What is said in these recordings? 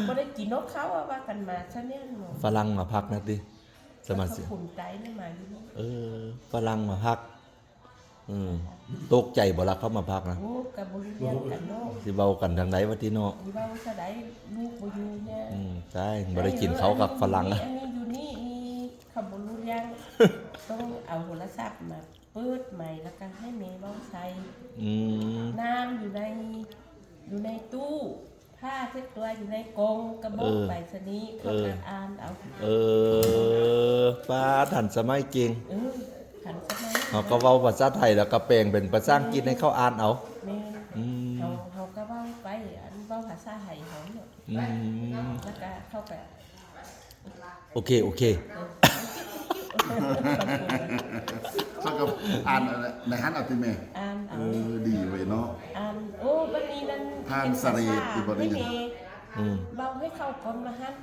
บ่ได้กินนกเขาว่ากันมาซะเนี่ยเนาะฝรั่งมาพักนะติสมาชิกภูมิใจนี่มาอยู่นี่ฝรั่งมาพักตกใจบ่ล่ะเขามาพักนะโอ้ก็บ่รู้เรื่องกันเนาะสิเว้ากันทางใดว่าติเนาะสิเว้าซะได้ลูกบ่อยู่เนี่ยใช่บ่ได้กินเขากับฝรั่งอันนี้อยู่นี่เขาบ่รู้เรื่องต้องเอาโทรศัพท์มาเปิดใหม่แล้วก็ให้แม่เว้าใส่น้ำอยู่ในตู้ผ้าเช็ดตัวอยู่ในกรงกระบอกไปสนี้เขาก็อ่านเอาป้าทันสมัยจริงทันสมัยเขาก็เว้าภาษาไทยแล้วก็แปลงเป็นภาษาอังกฤษให้เขาอ่านเอาแม่เขาก็เว้าไปอันเว้าภาษาไทยเขาเนี่ยแล้วก็เขาก็โอเคเขาก็อ่านในฮันเอาติแม่อ่านดีเว้ยเนาะอ่านโอ้บัดนี้นั่นผ่านสรีอีบ่ได้ยังเว้าให้เข้าคนมาฮั่น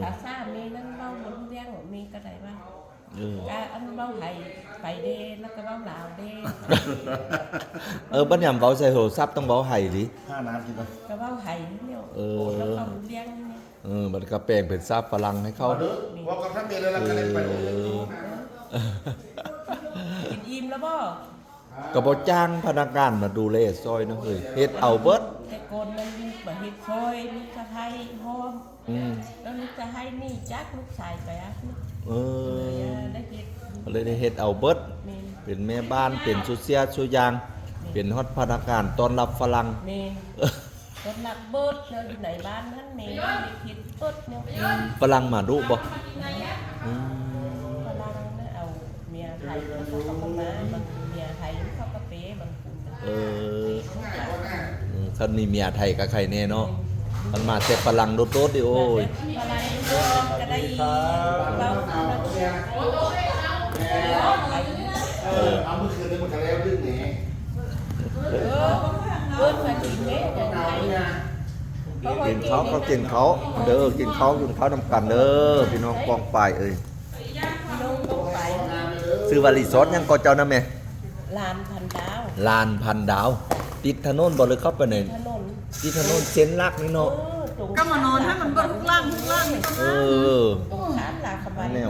ภาษาเมนั่นเว้าบ่รู้เรื่องมีก็ได้ว่าอันเว้าไทยไปเด้แล้วก็เว้าลาวเด้บัดยามเว้าใส่โทรศัพท์ต้องเว้าไห้ดิ5นาทีบ่ก็เว้าไทยเนี่ยแล้วเขารู้เรื่องมันก็แปลงเป็นศัพท์ฝรั่งให้เขาว่ากับท่านเมแล้วก็ได้ไปกินอิ่มแล้วบ่ก็บ่จ้างพนักงานมาดูแลซอยนะเฮ้ยเฮ็ดเอาเบิดแต่ก่อนมันมีบ่เฮ็ดซอยลูกสะใภ้พร้อมแล้วลูกสะใภ้นี่จักลูกชายไปอ่ะได้เฮ็ดเลยได้เฮ็ดเอาเบิดเป็นแม่บ้านเป็นสุเสียสุยางเป็นฮอดพนักงานต้อนรับฝรั่งแม่ต้อนรับเบิดแล้วอยู่ในบ้านนั้นแม่ได้เฮ็ดเบิดเนี่ยฝรั่งมาดุบ่ฝรั่งน่ะเอาเมียไทยเขาก็มาบางเมียไทยเขาก็เป๊บางคนคันมีเมียไทยกับใครแน่เนาะมันมาแต่ฝรั่งโดดๆดิโอ้ยฝรั่งโดดก็ได้เอามื้อคืนนี้มันก็แล้วดึกนี่มากินแม่กินเขากินเขาเด้อกินเขานำกันเด้อพี่น้องกองปลายซื้อว่ารีสอร์ทยังก็เจ้านะแม่ลานพันดาวติดถนนบ่หรือเข้าไปในติดถนนเส้นลักนี่เนาะก็มานอนให้มันเบิดทุกล่างถามหลาคำว่าแนว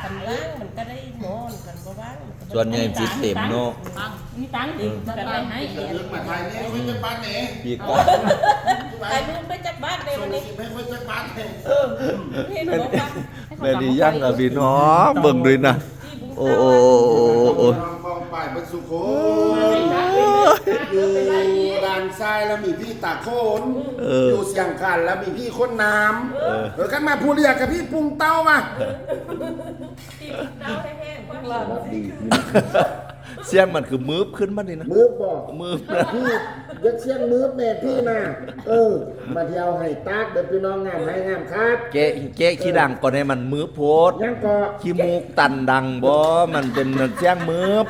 คำล่างมันก็ได้นอนกันบ่บ้างส่วนใหญ่สิเต็มเนาะมีตังค์ก็ได้ให้มาไทยนี่ไม่จักบ้านนี่ปีก่อนไปลูกไปจักบ้านเลยวันนี้ไม่ค่อยจักบ้านเลยเห็นบ่ป่ะแม่นี่ยังอ่ะพี่น้องเบิ่งด้วยนะโอ้กองป่ายเป็นสุโขอยู่ด่านทรายแล้วมีพี่ตาโคนอยู่เสียงคันแล้วมีพี่คนน้ำแล้วกันมาพูดเรียกกับพี่ปุงเต้ามาเสียงมันคือมืบขึ้นมานี่นะมืบบอกมืบพี่ยักเสียงมืบแม่พี่นะมาเที่ยวให้ตากเดินพี่น้องงามให้งามครับเก๊ขี้ดังก่อนให้มันมืบโพดยังก็ขี้มูกตันดังบ่มันเป็นเสียงมืบ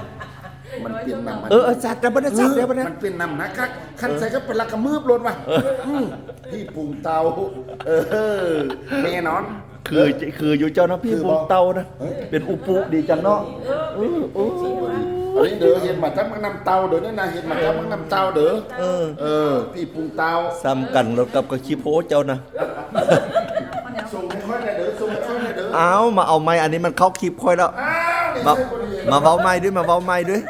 มันเป็นน้ำจัดแต่บ่ได้จัดเดี๋ยวบ่ได้มันเป็นน้ำนะครับคันใส่ก็เป็นละกระมืบรถว่ะพี่ปุงเตาแม่นอนคืออยู่เจ้านะพี่ปุงเตานะเป็นอุปุดีจังเนาะอันนี้เด้อเห็นมาจับมันน้ำเตาเด้อนี่นะเห็นมาจับมันน้ำเตาเด้อพี่ปุงเตาซ้ำกันรถกับขี้โพเจ้านะส่งให้ค่อยได้เด้อส่งให้ค่อยได้เด้อเอามาเอาไม้อันนี้มันเข้าคลิปค่อยแล้วมาเว้าไม้ด้วย